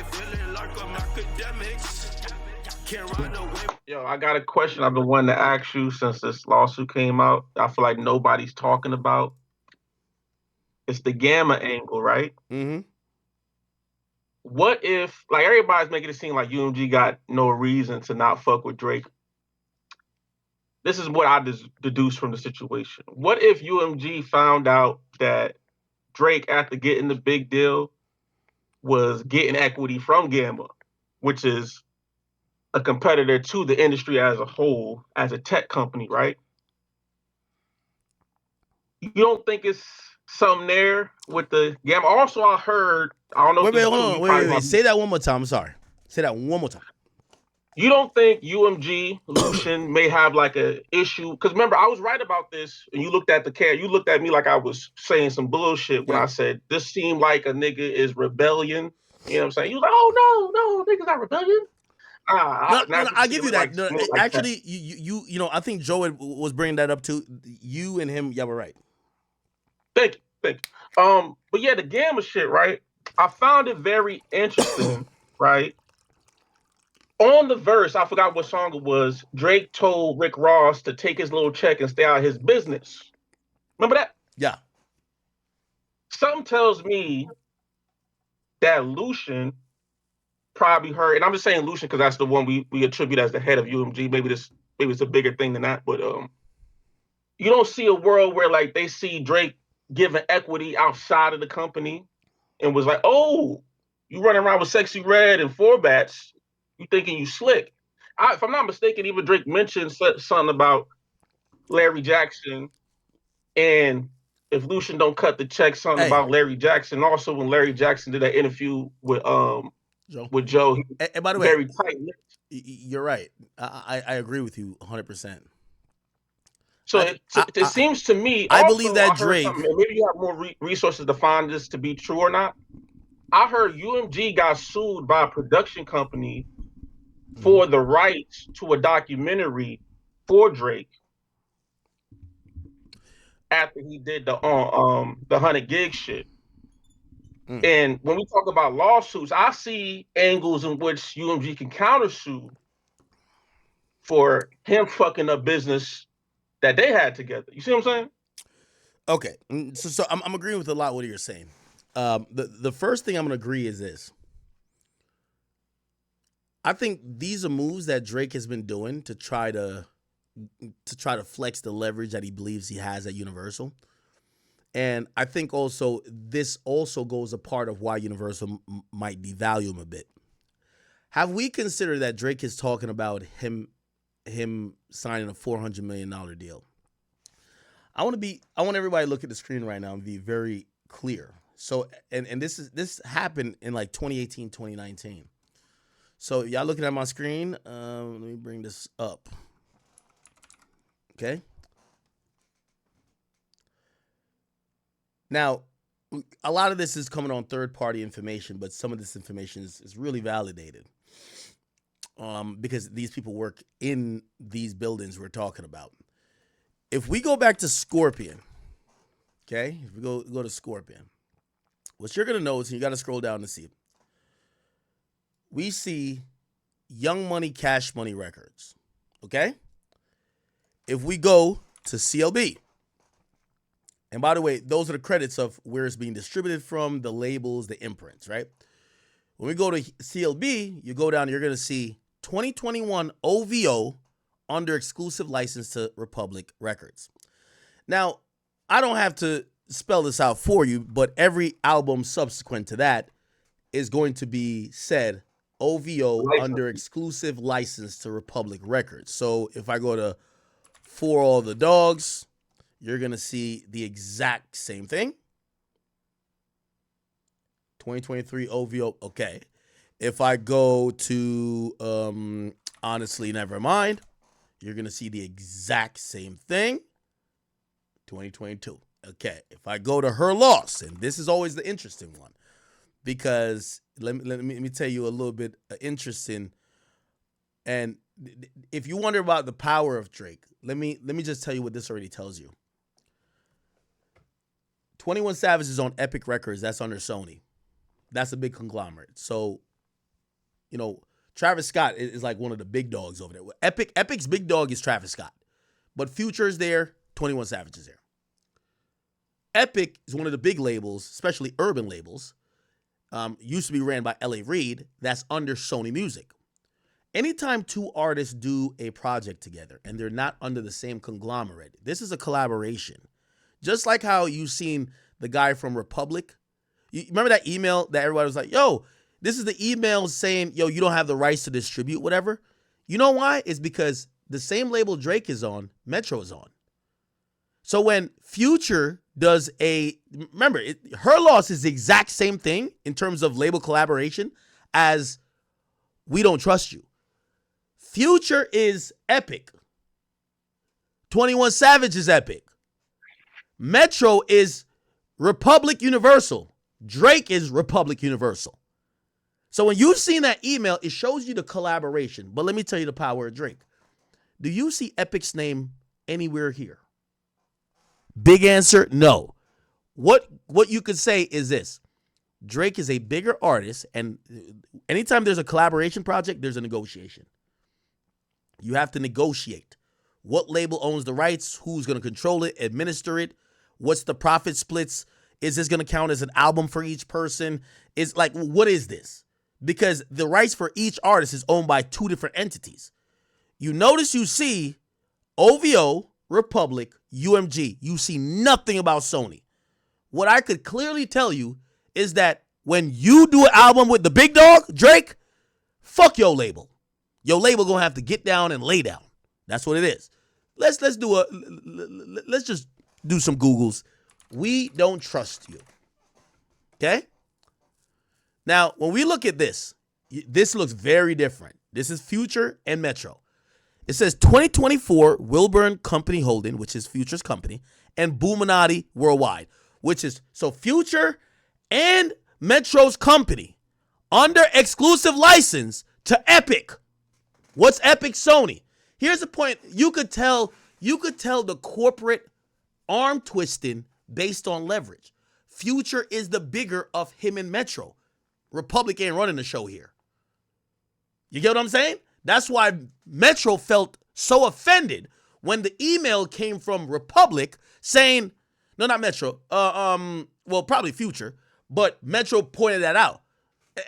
feeling like I'm academics. Can't run away. Yo, I got a question I've been wanting to ask you since this lawsuit came out. I feel like nobody's talking about. It's the gamma angle, right? Mm-hmm. What if, like, everybody's making it seem like UMG got no reason to not fuck with Drake? This is what I deduced from the situation. What if UMG found out that Drake, after getting the big deal, was getting equity from Gamma, which is a competitor to the industry as a whole, as a tech company, right? You don't think it's something there with the Gamma? Also, I heard, I don't know if Wait, this is hold true. on. Wait. Say that one more time. I'm sorry. Say that one more time. You don't think UMG, Lucian, may have like a issue? Because remember, I was right about this, and you looked at you looked at me like I was saying some bullshit when I said this seemed like a nigga is rebellion. You know what I'm saying? You was like, oh no, niggas not rebellion. No, I give you that. Like, No, like actually, that. You know, I think Joe was bringing that up too. You and him, yeah, were right. Thank you. But yeah, the Gamma shit, right? I found it very interesting, right? On the verse, I forgot what song it was. Drake told Rick Ross to take his little check and stay out of his business. Remember that? Yeah. Something tells me that Lucian probably heard, and I'm just saying Lucian because that's the one we attribute as the head of UMG. Maybe it's a bigger thing than that, but you don't see a world where like they see Drake giving equity outside of the company and was like, oh, you running around with Sexy Red and Four Bats, you thinking you slick. If I'm not mistaken, even Drake mentioned something about Larry Jackson, and if Lucian don't cut the check, something about Larry Jackson. Also, when Larry Jackson did that interview with Joe, and by the way, very tight lipped. You're right. I agree with you 100%. So it seems to me. I also, believe that I heard Drake. Maybe you have more resources to find this to be true or not. I heard UMG got sued by a production company for the rights to a documentary for Drake after he did the 100 gig shit. And when we talk about lawsuits, I see angles in which UMG can countersue for him fucking up business that they had together. You see what I'm saying? Okay, so I'm agreeing with a lot what you're saying. The first thing I'm gonna agree is this. I think these are moves that Drake has been doing to try to flex the leverage that he believes he has at Universal. And I think also this also goes a part of why Universal might devalue him a bit. Have we considered that Drake is talking about him signing a $400 million deal? I want everybody to look at the screen right now and be very clear. So and this happened in like 2018, 2019. So y'all looking at my screen? Let me bring this up. Okay. Now, a lot of this is coming on third-party information, but some of this information is really validated because these people work in these buildings we're talking about. If we go back to Scorpion, okay? If we go to Scorpion, what you're going to notice, and you got to scroll down to see it, we see Young Money, Cash Money Records, okay? If we go to CLB, and by the way, those are the credits of where it's being distributed from, the labels, the imprints, right? When we go to CLB, you go down, you're going to see 2021 OVO under exclusive license to Republic Records. Now, I don't have to spell this out for you, but every album subsequent to that is going to be said OVO under exclusive license to Republic Records. So if I go to For All the Dogs, you're going to see the exact same thing. 2023 OVO, okay. If I go to Honestly Nevermind, you're going to see the exact same thing. 2022. Okay. If I go to Her Loss, and this is always the interesting one, because let me tell you a little bit interesting. And if you wonder about the power of Drake, let me just tell you what this already tells you. 21 Savage is on Epic Records. That's under Sony. That's a big conglomerate. So You know, Travis Scott is like one of the big dogs over there. Epic's big dog is Travis Scott. But Future is there, 21 Savage is there. Epic is one of the big labels, especially urban labels. Used to be ran by L.A. Reid. That's under Sony Music. Anytime two artists do a project together and they're not under the same conglomerate, this is a collaboration. Just like how you've seen the guy from Republic. You remember that email that everybody was like, yo, this is the email saying, yo, you don't have the rights to distribute whatever. You know why? It's because the same label Drake is on, Metro is on. So when Future does remember, Her Loss is the exact same thing in terms of label collaboration as We Don't Trust You. Future is Epic. 21 Savage is Epic. Metro is Republic Universal. Drake is Republic Universal. So when you've seen that email, it shows you the collaboration. But let me tell you the power of Drake. Do you see Epic's name anywhere here? Big answer, no. What you could say is this. Drake is a bigger artist, and anytime there's a collaboration project, there's a negotiation. You have to negotiate. What label owns the rights? Who's going to control it, administer it? What's the profit splits? Is this going to count as an album for each person? Is like, what is this? Because the rights for each artist is owned by two different entities. You notice you see OVO, Republic, UMG. You see nothing about Sony. What I could clearly tell you is that when you do an album with the big dog, Drake, fuck your label. Your label gonna have to get down and lay down. That's what it is. Let's just do some Googles. We don't trust you. Okay? Now, when we look at this looks very different. This is Future and Metro. It says 2024 Wilburn Company Holding, which is Future's company, and Boominati Worldwide, which is so Future and Metro's company under exclusive license to Epic. What's Epic? Sony. Here's the point. You could tell the corporate arm twisting based on leverage. Future is the bigger of him and Metro. Republic ain't running the show here. You get what I'm saying? That's why Metro felt so offended when the email came from Republic saying, no, not Metro, well, probably Future, but Metro pointed that out.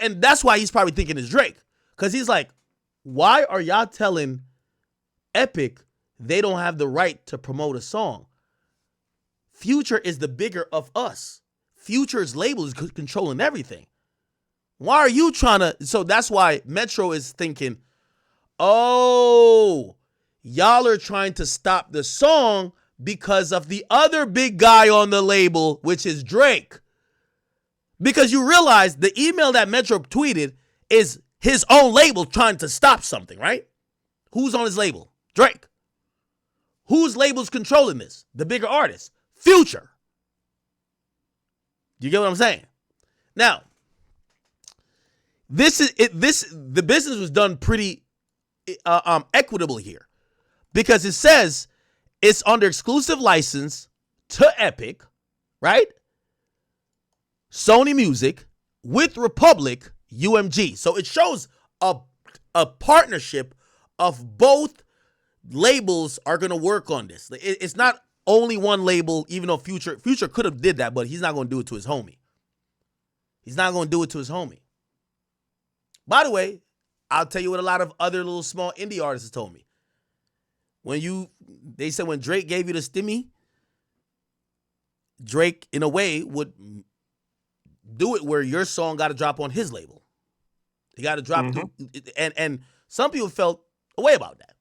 And that's why he's probably thinking it's Drake. Because he's like, why are y'all telling Epic they don't have the right to promote a song? Future is the bigger of us. Future's label is controlling everything. Why are you trying to? So that's why Metro is thinking, oh, y'all are trying to stop the song because of the other big guy on the label, which is Drake. Because you realize the email that Metro tweeted is his own label trying to stop something, right? Who's on his label? Drake. Whose label's controlling this? The bigger artist. Future. You get what I'm saying? Now, the business was done pretty equitable here, because it says it's under exclusive license to Epic, right? Sony Music with Republic UMG. So it shows a partnership of both labels are going to work on this. It's not only one label, even though Future could have did that, but he's not going to do it to his homie. He's not going to do it to his homie. By the way, I'll tell you what a lot of other little small indie artists told me. They said when Drake gave you the stimmy, Drake, in a way, would do it where your song got to drop on his label. He got to drop through, and some people felt a way about that.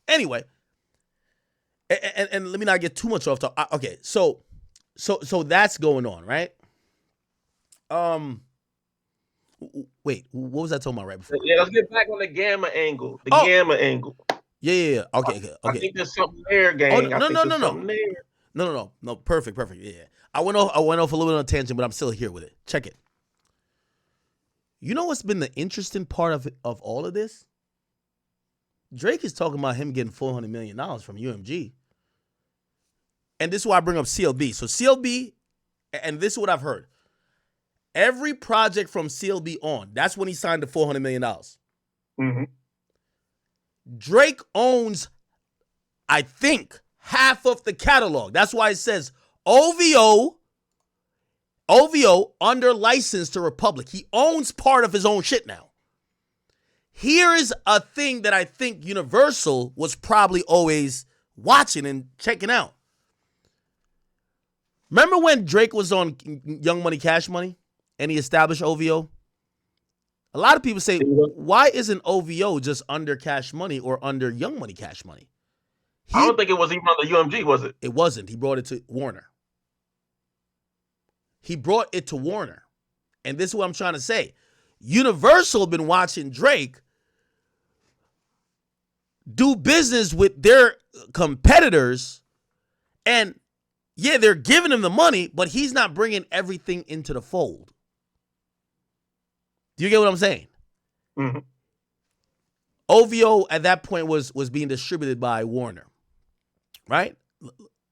Anyway, and let me not get too much off topic. Okay, so that's going on, right? Wait, what was I talking about right before? Yeah, let's get back on the gamma angle. Gamma angle. Yeah. Okay. I think there's something there, gang. No. Perfect. Yeah. I went off a little bit on a tangent, but I'm still here with it. Check it. You know what's been the interesting part of all of this? Drake is talking about him getting $400 million from UMG. And this is why I bring up CLB. So CLB, and this is what I've heard. every project from CLB on, that's when he signed the $400 million. Mm-hmm. Drake owns, I think, half of the catalog. That's why it says OVO under license to Republic. He owns part of his own shit now. Here is a thing that I think Universal was probably always watching and checking out. Remember when Drake was on Young Money, Cash Money and he established OVO? A lot of people say, why isn't OVO just under Cash Money or under Young Money, Cash Money? I don't think it was even under UMG, was it? It wasn't. He brought it to Warner. He brought it to Warner. And this is what I'm trying to say. Universal been watching Drake do business with their competitors, and yeah, they're giving him the money, but he's not bringing everything into the fold. Do you get what I'm saying? Mm-hmm. OVO at that point was being distributed by Warner, right?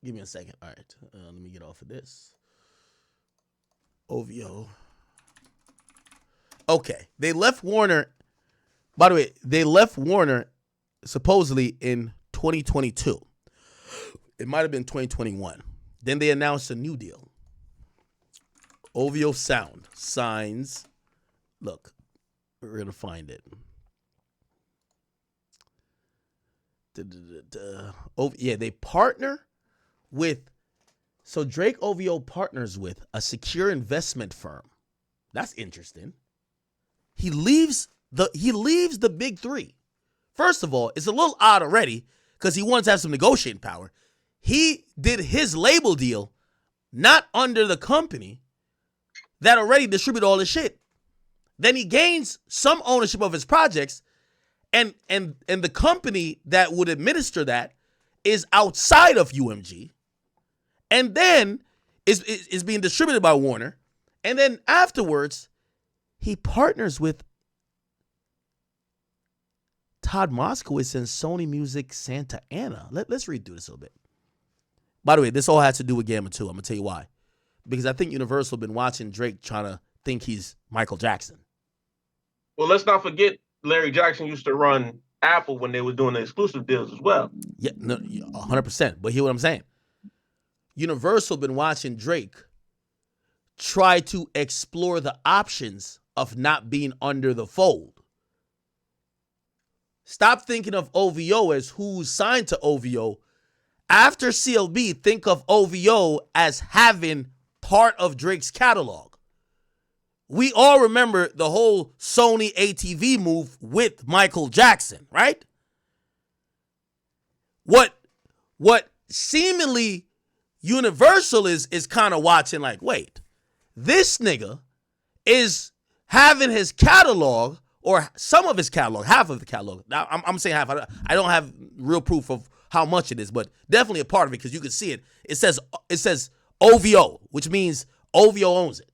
Give me a second. All right, let me get off of this. OVO. Okay, they left Warner. By the way, they left Warner supposedly in 2022. It might have been 2021. Then they announced a new deal. OVO Sound signs. Look, we're going to find it. Oh, yeah, they partner with. So Drake OVO partners with a secure investment firm. That's interesting. He leaves the big three. First of all, it's a little odd already because he wants to have some negotiating power. He did his label deal not under the company that already distributed all the shit. Then he gains some ownership of his projects, and the company that would administer that is outside of UMG, and then is being distributed by Warner, and then afterwards he partners with Todd Moskowitz and Sony Music Santa Ana. Let's read through this a little bit. By the way, this all has to do with Gamma 2. I'm going to tell you why. Because I think Universal been watching Drake trying to think he's Michael Jackson. Well, let's not forget Larry Jackson used to run Apple when they were doing the exclusive deals as well. Yeah, no, 100%. But hear what I'm saying. Universal been watching Drake try to explore the options of not being under the fold. Stop thinking of OVO as who's signed to OVO. After CLB, think of OVO as having part of Drake's catalog. We all remember the whole Sony ATV move with Michael Jackson, right? What seemingly Universal is kind of watching like, wait, this nigga is having his catalog, or some of his catalog, half of the catalog. Now, I'm saying half. I don't have real proof of how much it is, but definitely a part of it because you can see it. It says OVO, which means OVO owns it.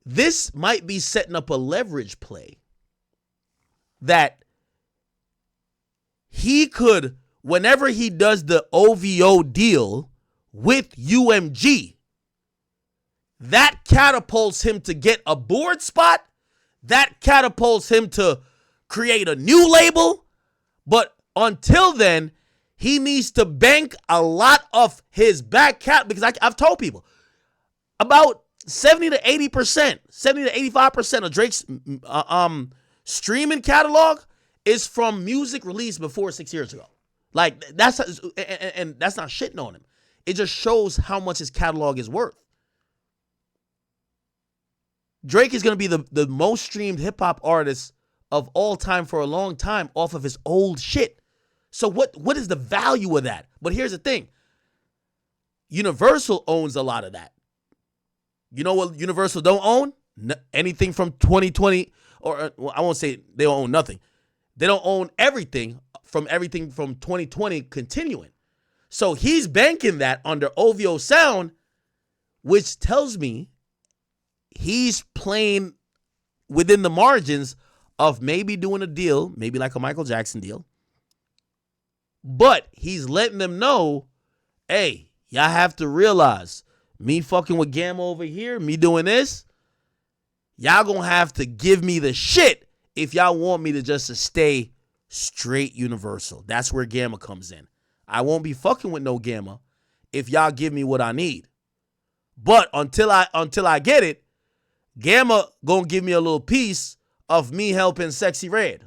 This might be setting up a leverage play that he could, whenever he does the OVO deal with UMG, that catapults him to get a board spot. That catapults him to create a new label. But until then, he needs to bank a lot of his back cap, because I've told people about 70 to 80%, 70 to 85% of Drake's streaming catalog is from music released before 6 years ago. Like, that's, and that's not shitting on him. It just shows how much his catalog is worth. Drake is going to be the most streamed hip hop artist of all time for a long time off of his old shit. So what is the value of that? But here's the thing. Universal owns a lot of that. You know what Universal don't own? Anything from 2020, or well, I won't say they don't own nothing. They don't own everything from 2020 continuing. So he's banking that under OVO Sound, which tells me he's playing within the margins of maybe doing a deal, maybe like a Michael Jackson deal. But he's letting them know, hey, y'all have to realize Me fucking with Gamma over here, me doing this, y'all gonna have to give me the shit if y'all want me to just to stay straight Universal. That's where Gamma comes in. I won't be fucking with no Gamma if y'all give me what I need. But until I get it, Gamma gonna give me a little piece of me helping Sexy Red.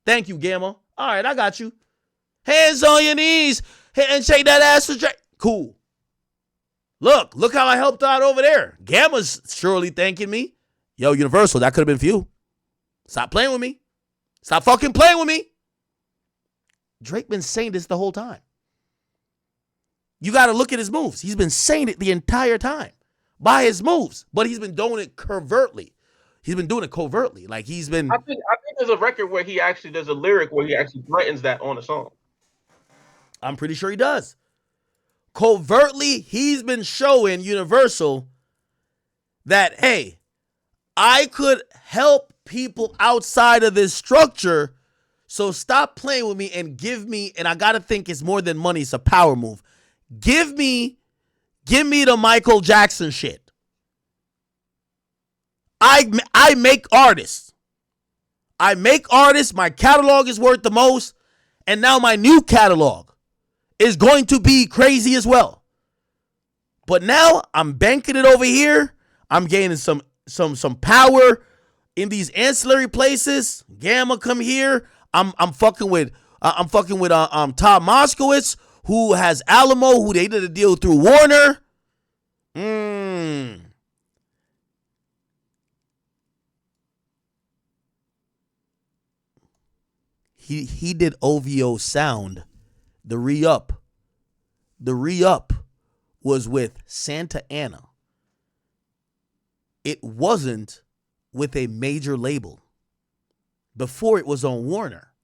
Thank you, Gamma. All right, I got you. Hands on your knees and shake that ass for Drake. Cool. Look how I helped out over there. Gamma's surely thanking me. Yo, Universal, that could have been for you. Stop playing with me. Stop fucking playing with me. Drake been saying this the whole time. You got to look at his moves. He's been saying it the entire time by his moves, but he's been doing it covertly. He's been doing it covertly. Like he's been. I think there's a record where he actually does a lyric where he actually threatens that on a song. I'm pretty sure he does. Covertly, he's been showing Universal that, hey, I could help people outside of this structure, so stop playing with me and give me, and I got to think it's more than money, it's a power move. Give me the Michael Jackson shit. I make artists. My catalog is worth the most, and now my new catalog is going to be crazy as well. But now I'm banking it over here. I'm gaining some power in these ancillary places. Gamma come here. I'm fucking with Tom Moskowitz, who has Alamo, who they did a deal through Warner. He did OVO Sound. The re-up was with Santa Ana. It wasn't with a major label. Before it was on Warner.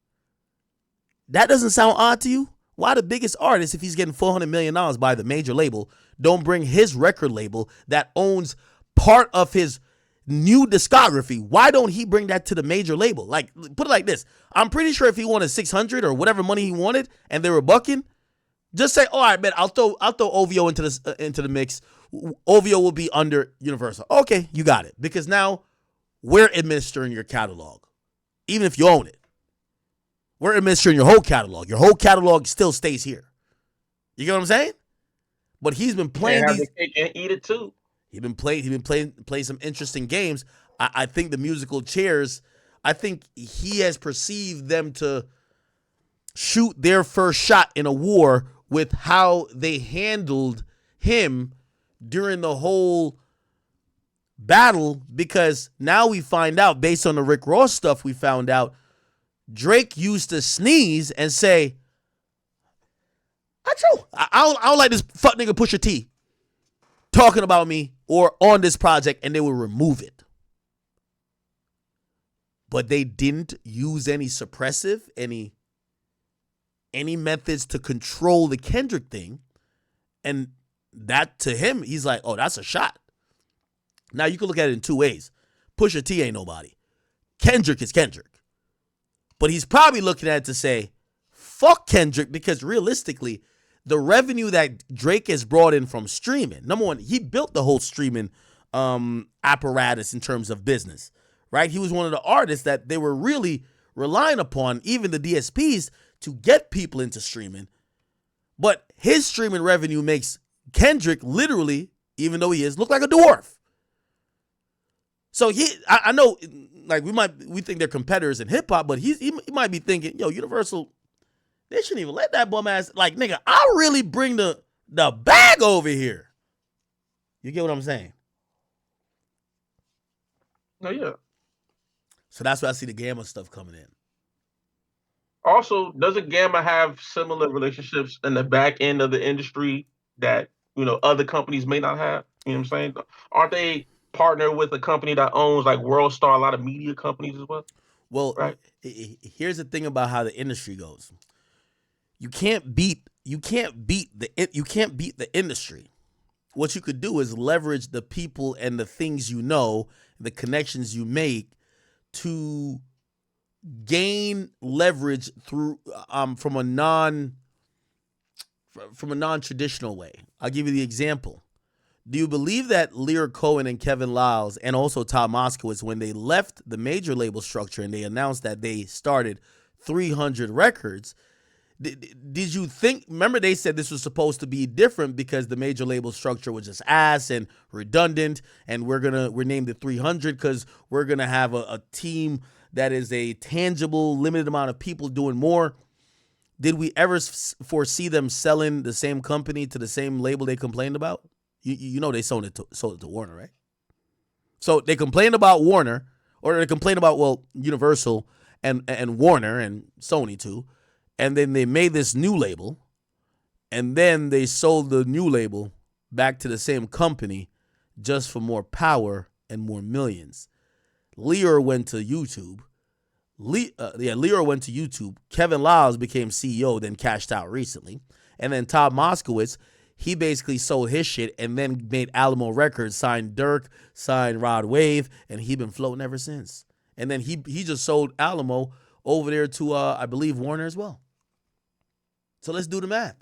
That doesn't sound odd to you? Why the biggest artist, if he's getting $400 million by the major label, don't bring his record label that owns part of his new discography? Why don't he bring that to the major label? Like, put it like this. I'm pretty sure if he wanted 600 or whatever money he wanted and they were bucking, just say, all right, man, I'll throw OVO into the mix. OVO will be under Universal. Okay, you got it. Because now we're administering your catalog. Even if you own it. We're administering your whole catalog. Your whole catalog still stays here. You get what I'm saying? But he's been playing these. The cake and eat it too. He's been playing some interesting games. I think the musical chairs, I think he has perceived them to shoot their first shot in a war with how they handled him during the whole battle, because now we find out, based on the Rick Ross stuff, we found out Drake used to sneeze and say, I don't like this fuck nigga Pusha T talking about me or on this project, and they will remove it. But they didn't use any suppressive, any methods to control the Kendrick thing. And that, to him, he's like, oh, that's a shot. Now, you can look at it in two ways. Pusha T ain't nobody. Kendrick is Kendrick. But he's probably looking at it to say, fuck Kendrick, because realistically, the revenue that Drake has brought in from streaming, number one, he built the whole streaming apparatus in terms of business, right? He was one of the artists that they were really relying upon, even the DSPs, to get people into streaming. But his streaming revenue makes Kendrick literally, even though he is, look like a dwarf. So I know, like, we think they're competitors in hip hop, but he might be thinking, yo, Universal, they shouldn't even let that bum ass, like, nigga, I'll really bring the bag over here. You get what I'm saying? No, yeah. So that's why I see the Gamma stuff coming in. Also, doesn't Gamma have similar relationships in the back end of the industry that, other companies may not have? You know what I'm saying? Aren't they partner with a company that owns, like, World Star, a lot of media companies as well? Well, right? Here's the thing about how the industry goes. You can't beat the industry. What you could do is leverage the people and the things you know, the connections you make, to gain leverage through from a non-traditional way. I'll give you the example. Do you believe that Lear Cohen and Kevin Liles and also Tom Moskowitz, when they left the major label structure and they announced that they started 300 Records, did you think, remember they said this was supposed to be different because the major label structure was just ass and redundant, and we're named it 300 because we're going to have a team that is a tangible, limited amount of people doing more? Did we ever foresee them selling the same company to the same label they complained about? You know they sold it to Warner, right? So they complained about Warner, or they complained about, well, Universal and Warner and Sony too, and then they made this new label, and then they sold the new label back to the same company just for more power and more millions. Lear went to YouTube. Lear went to YouTube. Kevin Liles became CEO, then cashed out recently. And then Tom Moskowitz, he basically sold his shit and then made Alamo Records, signed Dirk, signed Rod Wave, and he been floating ever since. And then he just sold Alamo over there to, I believe, Warner as well. So let's do the math.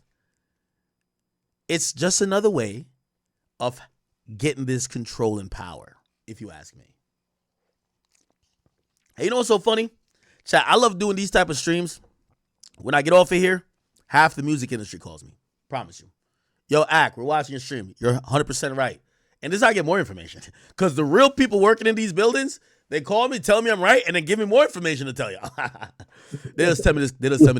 It's just another way of getting this control and power, if you ask me. Hey, you know what's so funny? Chat, I love doing these type of streams. When I get off of here, half the music industry calls me. Promise you. Yo, Ak, we're watching your stream. You're 100% right. And this is how I get more information. Because the real people working in these buildings, they call me, tell me I'm right, and then give me more information to tell you. They just tell me to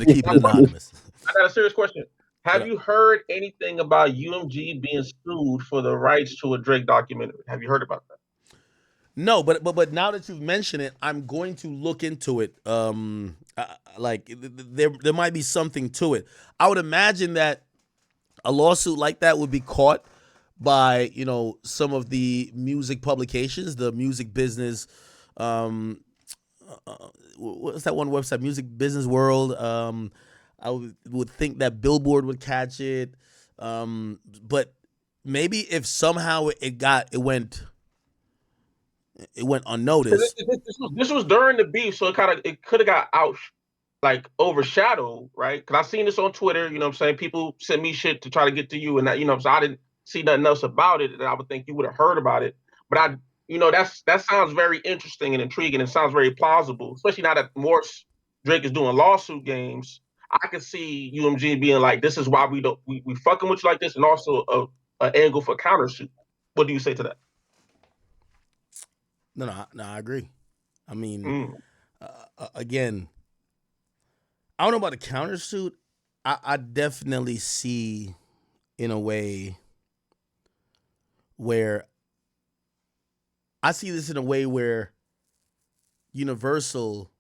keep it anonymous. I got a serious question. Have you heard anything about UMG being sued for the rights to a Drake documentary? Have you heard about that? No, but now that you've mentioned it, I'm going to look into it. Like there might be something to it. I would imagine that a lawsuit like that would be caught by, you know, some of the music publications, the music business. What's that one website? Music Business World. I would think that Billboard would catch it. But maybe if somehow it went unnoticed. This was during the beef, so it could have got out, like, overshadowed, right? Because I seen this on Twitter. You know what I'm saying? People sent me shit to try to get to you, and that, you know, so I didn't see nothing else about it, and I would think you would have heard about it. But that sounds very interesting and intriguing, and sounds very plausible, especially now that Morse Drake is doing lawsuit games. I could see UMG being like, "This is why we fucking with you like this," and also an angle for countersuit. What do you say to that? No, I agree. I mean, again, I don't know about the countersuit. I definitely see, in a way, where Universal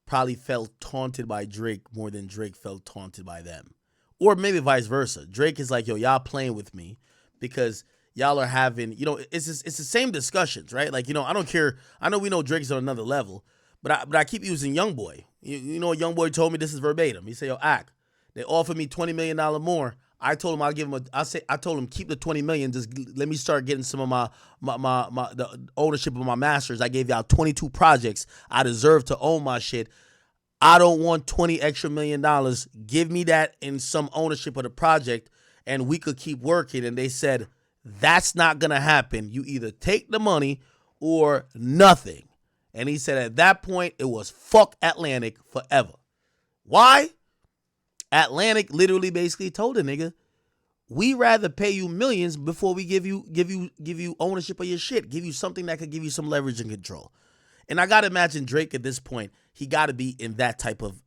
probably felt taunted by Drake more than Drake felt taunted by them. Or maybe vice versa. Drake is like, yo, y'all playing with me because y'all are having, you know, it's the same discussions, right? Like, you know, I don't care. I know we know Drake's on another level, but I keep using Youngboy. You know, Youngboy told me, this is verbatim. He said, yo, Ak, they offered me $20 million more. I told him I'll give him I told him keep the $20 million. Just let me start getting some of my the ownership of my masters. I gave y'all 22 projects. I deserve to own my shit. I don't want 20 extra $1 million. Give me that in some ownership of the project, and we could keep working. And they said, that's not going to happen. You either take the money or nothing. And he said at that point, it was fuck Atlantic forever. Why? Atlantic literally basically told the nigga, we rather pay you millions before we give you ownership of your shit, give you something that could give you some leverage and control. And I got to imagine Drake at this point, he got to be in that type of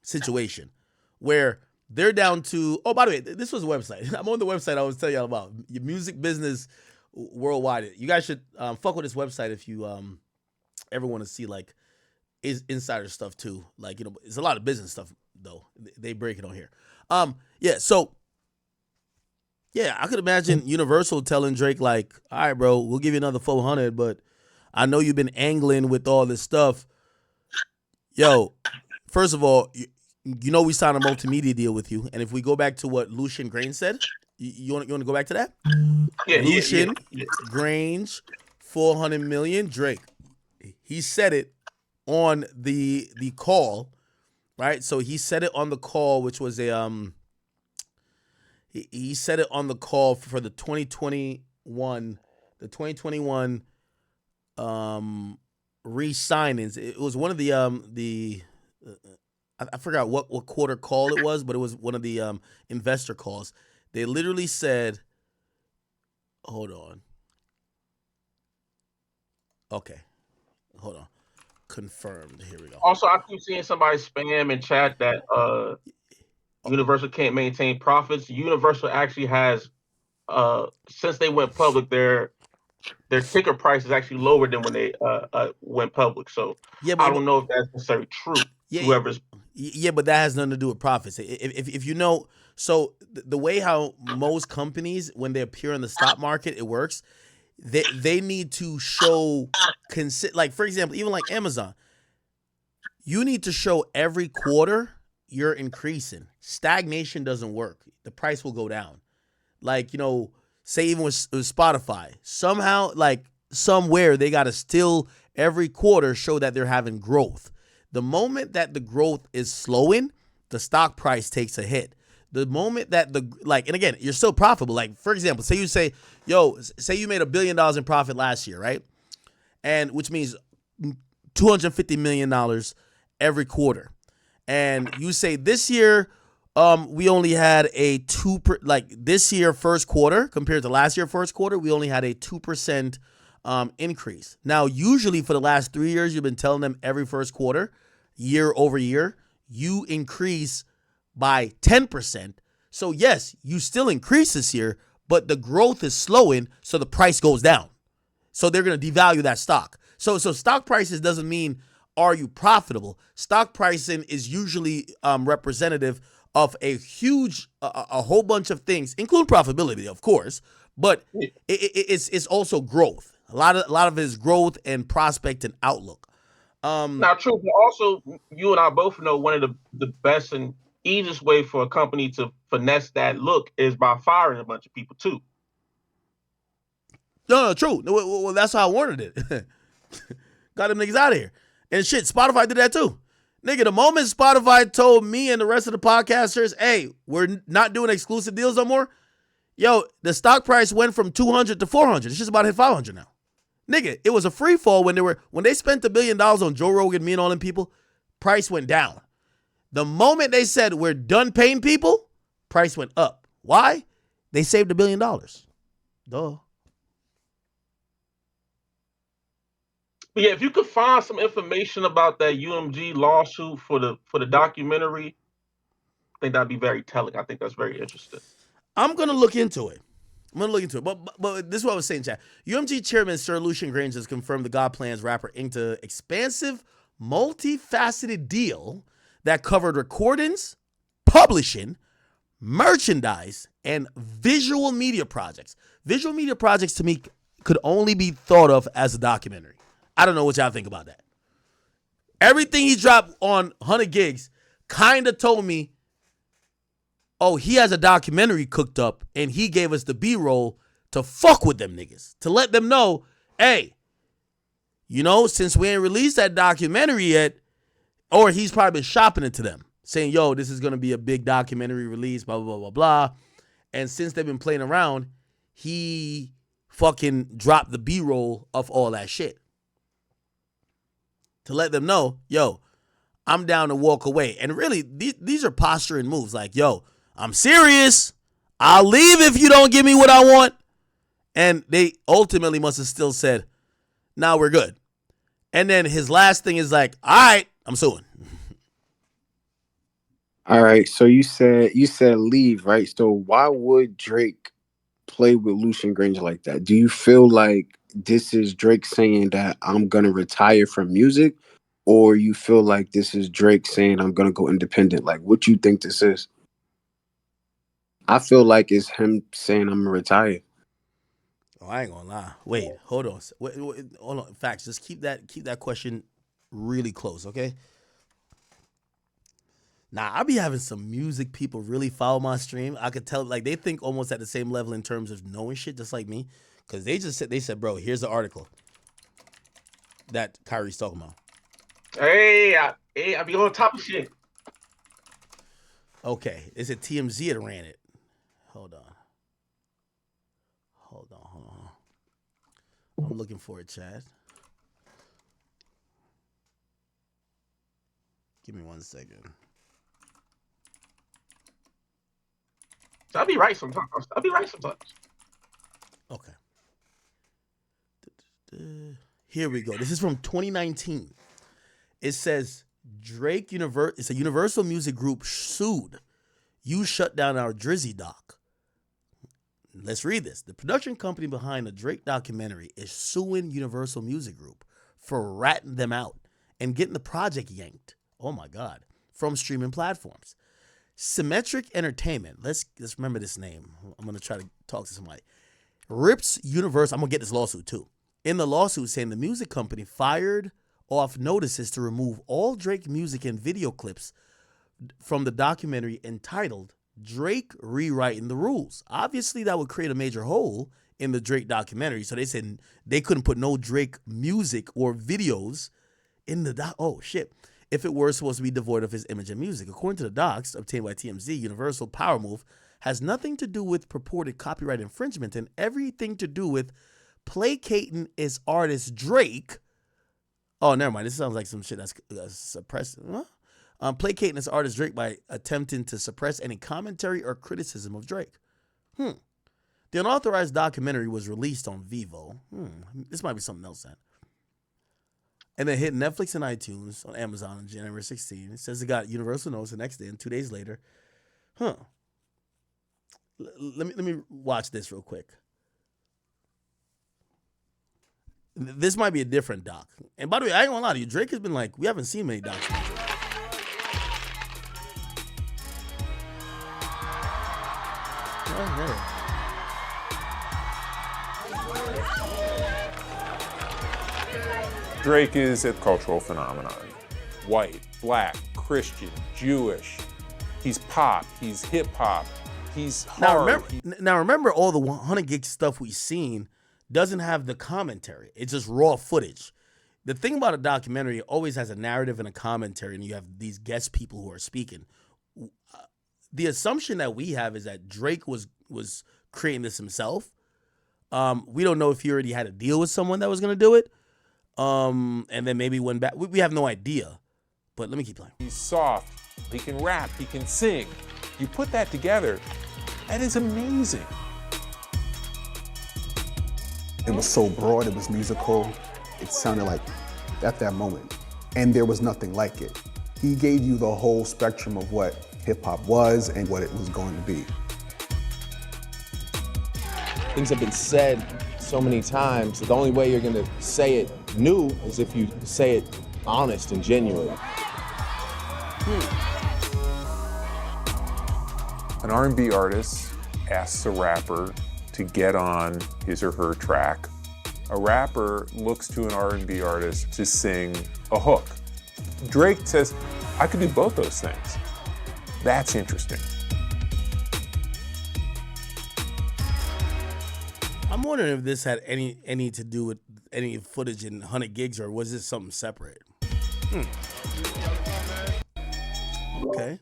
situation where they're down to, oh, by the way, this was a website. I'm on the website I was telling y'all about, your music business worldwide. You guys should fuck with this website if you ever want to see, like, insider stuff too. Like, you know, it's a lot of business stuff though. They break it on here. So I could imagine Universal telling Drake, like, all right, bro, we'll give you another 400, but I know you've been angling with all this stuff. Yo, first of all, you know we signed a multimedia deal with you, and if we go back to what Lucian Grange said, you want to go back to that? Lucian Grange, 400 million. Drake, he said it on the call, right? So he said it on the call, which was He said it on the call for the 2021 re-signings. It was one of the I forgot what quarter call it was, but it was one of the investor calls. They literally said, hold on. Okay. Hold on. Confirmed. Here we go. Also, I keep seeing somebody spam in chat that Universal can't maintain profits. Universal actually has since they went public, their ticker price is actually lower than when they went public. So Yeah, I but don't know if that's necessarily true. yeah, Whoever's yeah, but that has nothing to do with profits. If you know, so the way how most companies when they appear in the stock market, it works. They need to show like for example, even like Amazon, you need to show every quarter you're increasing. Stagnation doesn't work. The price will go down. Like, say even with Spotify, somehow, like somewhere they got to still every quarter show that they're having growth. The moment that the growth is slowing, the stock price takes a hit. The moment that and again, you're still profitable. Like, for example, say you made $1 billion in profit last year, right? And which means $250 million every quarter. And you say this year, we only had a this year first quarter compared to last year first quarter, we only had a 2% increase. Now, usually for the last 3 years, you've been telling them every first quarter, year over year, you increase by 10%. So yes, you still increase this year, but the growth is slowing, so the price goes down. So they're going to devalue that stock. So stock prices doesn't mean are you profitable. Stock pricing is usually representative of a whole bunch of things, including profitability, of course, but it's also growth. A lot of it is growth and prospect and outlook. Now, true, but also you and I both know one of the best and easiest way for a company to finesse that look is by firing a bunch of people too. No, true. Well, that's how I wanted it. Got them niggas out of here. And shit, Spotify did that too. Nigga, the moment Spotify told me and the rest of the podcasters, hey, we're not doing exclusive deals no more, yo, the stock price went from 200 to 400. It's just about to hit 500 now. Nigga, it was a free fall when they spent $1 billion on Joe Rogan, me and all them people, price went down. The moment they said we're done paying people, price went up. Why? They saved $1 billion. Duh. But yeah, if you could find some information about that UMG lawsuit for the documentary, I think that'd be very telling. I think that's very interesting. I'm gonna look into it. But this is what I was saying, chat. UMG chairman Sir Lucian Granger has confirmed the God Plan's rapper inked an expansive, multifaceted deal that covered recordings, publishing, merchandise, and visual media projects. Visual media projects to me could only be thought of as a documentary. I don't know what y'all think about that. Everything he dropped on 100 gigs kind of told me, oh, he has a documentary cooked up and he gave us the B-roll to fuck with them niggas. To let them know, hey, since we ain't released that documentary yet, or he's probably been shopping it to them, saying, yo, this is going to be a big documentary release, blah, blah, blah, blah, blah. And since they've been playing around, he fucking dropped the B-roll of all that shit. To let them know, yo, I'm down to walk away. And really, these are posturing moves. Like, yo, I'm serious. I'll leave if you don't give me what I want. And they ultimately must have still said, nah, we're good. And then his last thing is like, all right, I'm suing. All right. So you said leave, right? So why would Drake play with Lucian Granger like that? Do you feel like this is Drake saying that I'm gonna retire from music, or you feel like this is Drake saying I'm gonna go independent? Like, what you think this is? I feel like it's him saying I'm gonna retire. Oh, I ain't gonna lie. Wait, hold on. Wait, hold on. Facts. Just keep that question really close, okay? Nah, I be having some music people really follow my stream. I could tell, like, they think almost at the same level in terms of knowing shit, just like me. Because they said, bro, here's the article that Kyrie's talking about. Hey, I be on top of shit. Okay, it's a TMZ that ran it. Hold on. Hold on. I'm looking for it, Chad. Give me 1 second. I'll be right sometimes. Okay. Here we go. This is from 2019. It says Drake it's a Universal Music Group sued. You shut down our Drizzy doc. Let's read this. The production company behind the Drake documentary is suing Universal Music Group for ratting them out and getting the project yanked. Oh my God. From streaming platforms. Symmetric Entertainment. Let's remember this name. I'm going to try to talk to somebody. Rips Universal. I'm going to get this lawsuit too. In the lawsuit saying the music company fired off notices to remove all Drake music and video clips from the documentary entitled Drake Rewriting the Rules. Obviously, that would create a major hole in the Drake documentary. So they said they couldn't put no Drake music or videos in the doc. Oh, shit. If it were supposed to be devoid of his image and music. According to the docs obtained by TMZ, Universal Power Move has nothing to do with purported copyright infringement and everything to do with placating its artist Drake. Oh, never mind. This sounds like some shit that's suppressed. Huh? Placating its artist Drake by attempting to suppress any commentary or criticism of Drake. The unauthorized documentary was released on Vivo. This might be something else then. And then hit Netflix and iTunes on Amazon on January 16. It says it got Universal Notes the next day and 2 days later. Let me watch this real quick. This might be a different doc. And by the way, I ain't gonna lie to you. Drake has been like, we haven't seen many docs from Drake. Drake is a cultural phenomenon. White, black, Christian, Jewish. He's pop, he's hip hop, he's hard. Now remember all the 100 gig stuff we've seen doesn't have the commentary. It's just raw footage. The thing about a documentary, it always has a narrative and a commentary, and you have these guest people who are speaking. The assumption that we have is that Drake was creating this himself. We don't know if he already had a deal with someone that was going to do it. And then maybe went back. We have no idea. But let me keep playing. He's soft, he can rap, he can sing. You put that together, that is amazing. It was so broad, it was musical. It sounded like at that moment. And there was nothing like it. He gave you the whole spectrum of what hip hop was and what it was going to be. Things have been said so many times that the only way you're gonna say it new is if you say it honest and genuine. An R&B artist asks a rapper to get on his or her track. A rapper looks to an R&B artist to sing a hook. Drake says, I could do both those things. That's interesting. I'm wondering if this had any to do with any footage in 100 gigs, or was this something separate? Okay.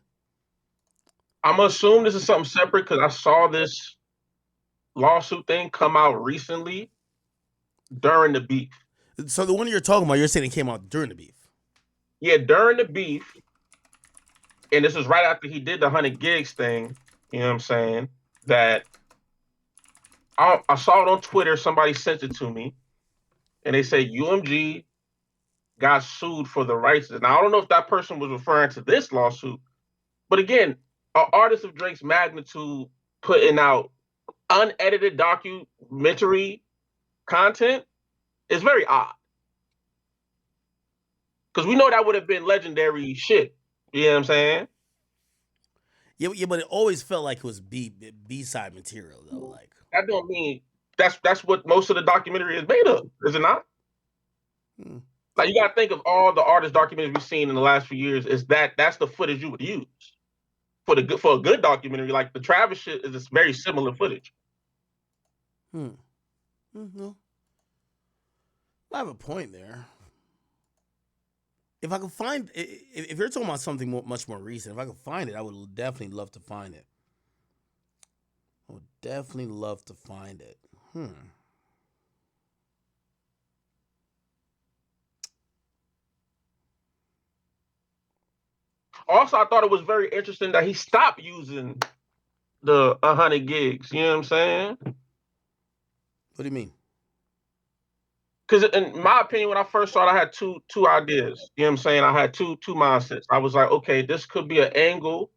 I'm gonna assume this is something separate because I saw this lawsuit thing come out recently during the beef. So the one you're talking about, you're saying it came out during the beef? Yeah, during the beef. And this was right after he did the 100 gigs thing. You know what I'm saying? That I saw it on Twitter. Somebody sent it to me. And they say UMG got sued for the rights. Now, I don't know if that person was referring to this lawsuit. But again, an artist of Drake's magnitude putting out unedited documentary content is very odd. Because we know that would have been legendary shit. You know what I'm saying? Yeah, but it always felt like it was B-side material, though. Like that don't mean that's what most of the documentary is made of, is it not? Like you gotta think of all the artist documentaries we've seen in the last few years. That's the footage you would use for a good documentary? Like the Travis shit is this very similar footage. No, I have a point there. If I could find, if you're talking about something much more recent, if I could find it, I would definitely love to find it. I would definitely love to find it. Also, I thought it was very interesting that he stopped using the 100 gigs. You know what I'm saying? What do you mean? Because in my opinion, when I first saw it, I had two ideas. You know what I'm saying? I had two mindsets. I was like, okay, this could be an angle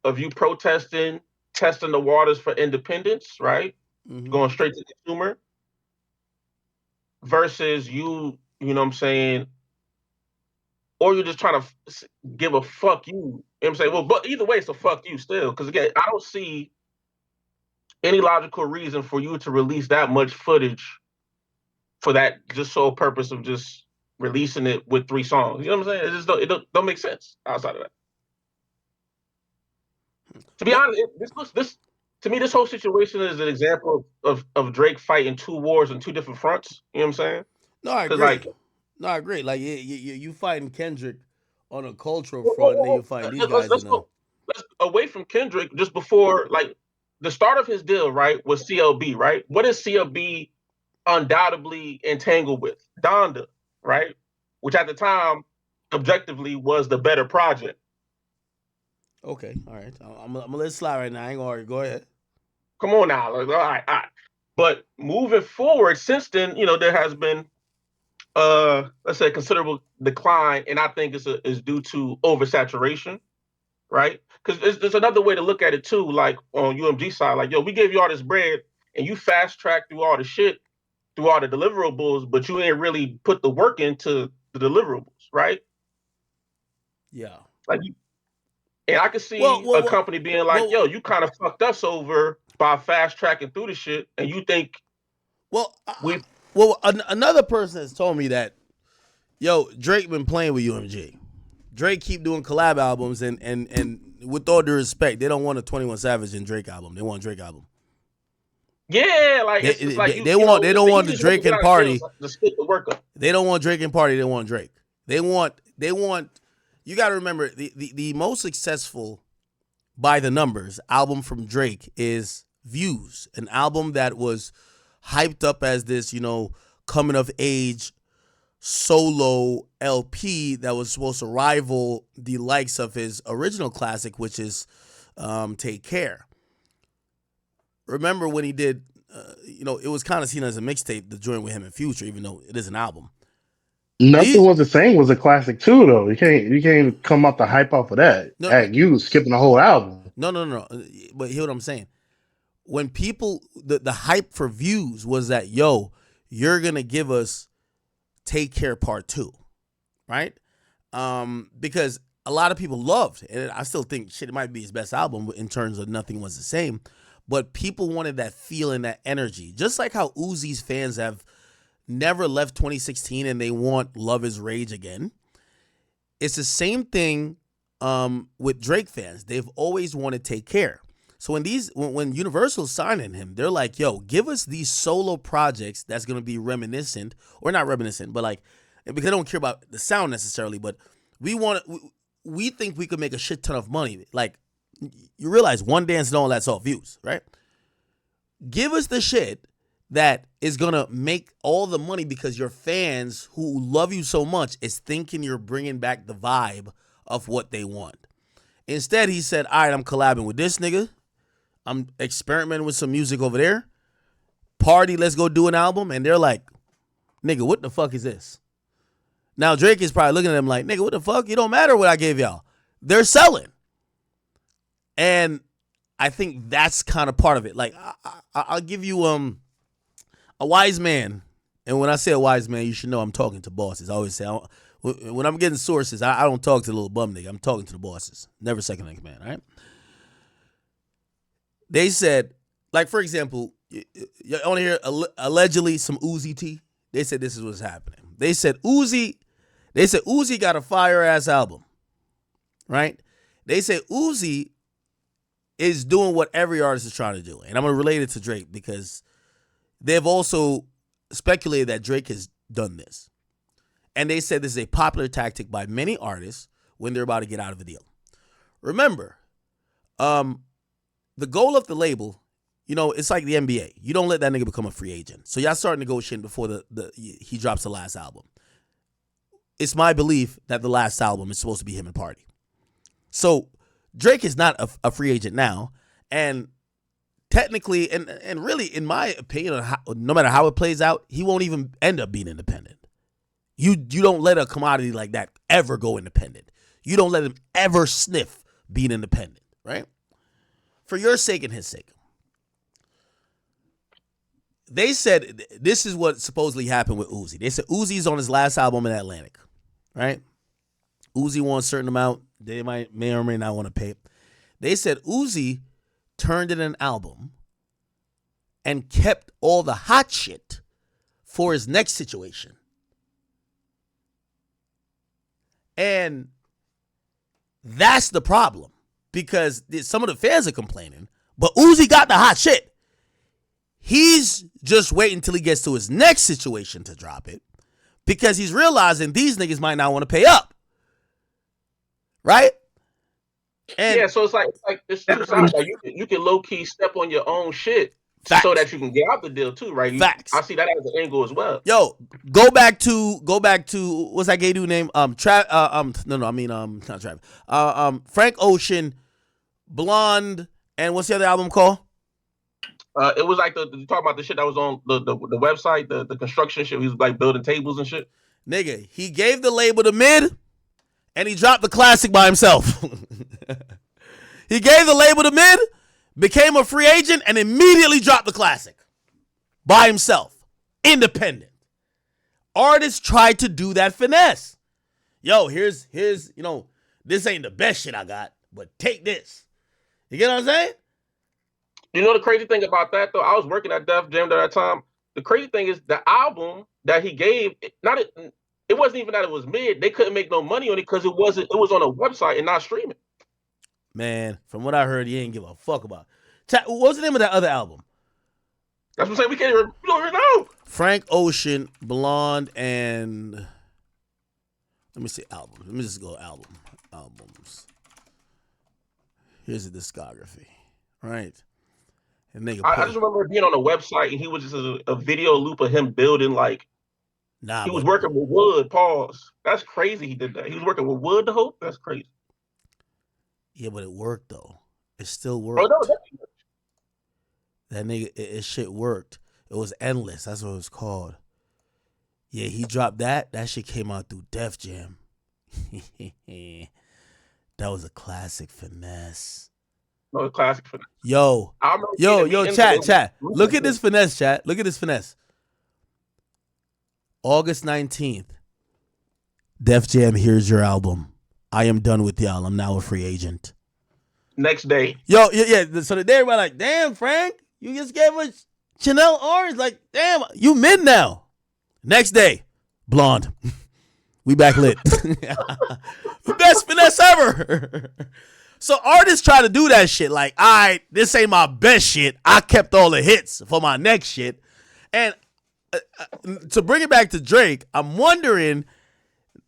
of you protesting, testing the waters for independence, right? Going straight to the consumer, versus you know what I'm saying, or you're just trying to give a fuck you. You know what I'm saying? Well, but either way, it's a fuck you still. Because again, I don't see any logical reason for you to release that much footage for that just sole purpose of just releasing it with 3 songs. You know what I'm saying? It don't make sense outside of that. To be honest, this to me, this whole situation is an example of Drake fighting 2 wars on 2 different fronts. You know what I'm saying? No, I Because agree. like, No, I agree. Like you fighting Kendrick on a cultural front, and then you fighting these guys let's in a. go let's away from Kendrick just before like the start of his deal, right? Was CLB, right? What is CLB undoubtedly entangled with? Donda, right? Which at the time, objectively, was the better project. Okay, all right. I'm gonna let it slide right now. I ain't gonna argue. Go ahead. Come on now, like, all right, all right. But moving forward, since then, there has been let's say considerable decline, and I think is due to oversaturation, right? Because there's another way to look at it too, like on UMG side, like, yo, we gave you all this bread and you fast tracked through all the shit, through all the deliverables, but you ain't really put the work into the deliverables, right? Yeah. Like, and I could Well, see well, a well, company being like, well, yo, you kind of fucked us over by fast tracking through the shit, and you think well, we another person has told me that, yo, Drake been playing with UMG. Drake keep doing collab albums, and with all due respect, they don't want a 21 Savage and Drake album. They want a Drake album. yeah, like They it's like they want they it's don't the want the easiest way to Drake get and out of jail is party. to split the work up. They don't want Drake and party. They want Drake. They want. You got to remember the most successful by the numbers album from Drake is Views, an album that was hyped up as this, coming of age solo LP that was supposed to rival the likes of his original classic, which is Take Care. Remember when he did, it was kind of seen as a mixtape, the joint with him and Future, even though it is an album. Nothing Was the Same was a classic too, though. You can't come up the hype off of that. No, You skipping the whole album. no. But hear what I'm saying. When people, the hype for Views was that, yo, you're going to give us Take Care Part 2, right? Because a lot of people loved, and I still think shit, it might be his best album in terms of Nothing Was the Same, but people wanted that feeling, that energy. Just like how Uzi's fans have never left 2016 and they want Love Is Rage again. It's the same thing with Drake fans. They've always wanted Take Care. So when Universal signing him, they're like, yo, give us these solo projects that's going to be reminiscent, or not reminiscent, but like, because I don't care about the sound necessarily, but we think we could make a shit ton of money. Like, you realize One Dance and all that's all Views, right? Give us the shit that is going to make all the money because your fans who love you so much is thinking you're bringing back the vibe of what they want. Instead, he said, all right, I'm collabing with this nigga. I'm experimenting with some music over there. Party, let's go do an album. And they're like, nigga, what the fuck is this? Now, Drake is probably looking at them like, nigga, what the fuck? It don't matter what I gave y'all. They're selling. And I think that's kind of part of it. Like, I'll give you a wise man. And when I say a wise man, you should know I'm talking to bosses. I always say, when I'm getting sources, I don't talk to the little bum nigga. I'm talking to the bosses. Never second in command, all right? They said, like, for example, you want to hear allegedly some Uzi T? They said this is what's happening. They said Uzi got a fire-ass album, right? They said Uzi is doing what every artist is trying to do. And I'm going to relate it to Drake because they've also speculated that Drake has done this. And they said this is a popular tactic by many artists when they're about to get out of a deal. Remember, the goal of the label you know, it's like the NBA. You don't let that nigga become a free agent. So y'all start negotiating before he drops the last album. It's my belief that the last album is supposed to be him and Party. So Drake is not a free agent now, and technically, and really, in my opinion, no matter how it plays out, he won't even end up being independent. You don't let a commodity like that ever go independent. You don't let him ever sniff being independent, right? For your sake and his sake. They said this is what supposedly happened with Uzi. They said Uzi's on his last album in Atlantic, right? Uzi wants a certain amount. They may or may not want to pay. They said Uzi turned in an album and kept all the hot shit for his next situation. And that's the problem, because some of the fans are complaining, but Uzi got the hot shit. He's just waiting until he gets to his next situation to drop it, because he's realizing these niggas might not want to pay up. Right? And yeah, so it's like it's two sides. Like you can low key step on your own shit facts. So that you can get out the deal too, right? Facts. I see that as an angle as well. Yo, go back to what's that gay dude name? Not Travis. Frank Ocean, Blonde, and what's the other album called? It was like you talk about the shit that was on the website, the construction shit. He was like building tables and shit. Nigga, he gave the label the mid, and he dropped the classic by himself. He gave the label the mid, became a free agent, and immediately dropped the classic by himself, independent. Artists tried to do that finesse. Yo, here's you know, this ain't the best shit I got, but take this. You get what I'm saying? You know the crazy thing about that though? I was working at Def Jam at that time. The crazy thing is the album that he gave, it wasn't even that it was mid. They couldn't make no money on it because it was on a website and not streaming. Man, from what I heard, he ain't give a fuck about it. What was the name of that other album? That's what I'm saying. We don't even know. Frank Ocean, Blonde, and let me see albums. Let me just go albums. Here's the discography, right? And nigga, I just remember being on a website and he was just a video loop of him building like. He was working with wood. Pause. That's crazy. He did that. He was working with wood. The whole. That's crazy. Yeah, but it worked though. It still worked. Oh no, that nigga, it shit worked. It was endless. That's what it was called. Yeah, he dropped that. That shit came out through Def Jam. That was a classic finesse. No, classic finesse. Yo, chat. Look at this finesse, chat. Look at this finesse. August 19th, Def Jam, here's your album. I am done with y'all. I'm now a free agent. Next day. Yo, yeah. So the day everybody like, damn, Frank, you just gave us Chanel Orange. Like, damn, you mid now. Next day, Blonde. We back lit. Best finesse ever. So artists try to do that shit. Like, all right, this ain't my best shit. I kept all the hits for my next shit. And to bring it back to Drake, I'm wondering,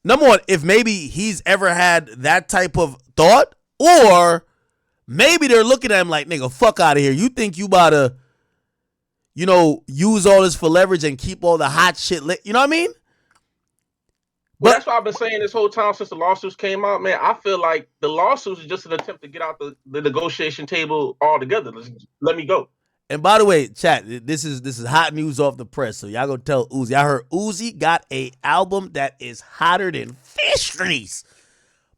number one, if maybe he's ever had that type of thought, or maybe they're looking at him like, nigga, fuck out of here. You think you about to, you know, use all this for leverage and keep all the hot shit lit? You know what I mean? But that's what I've been saying this whole time since the lawsuits came out, man. I feel like the lawsuits is just an attempt to get out the negotiation table altogether. Let me go. And by the way, chat, this is hot news off the press, so y'all gonna tell Uzi. I heard Uzi got a album that is hotter than fish grease,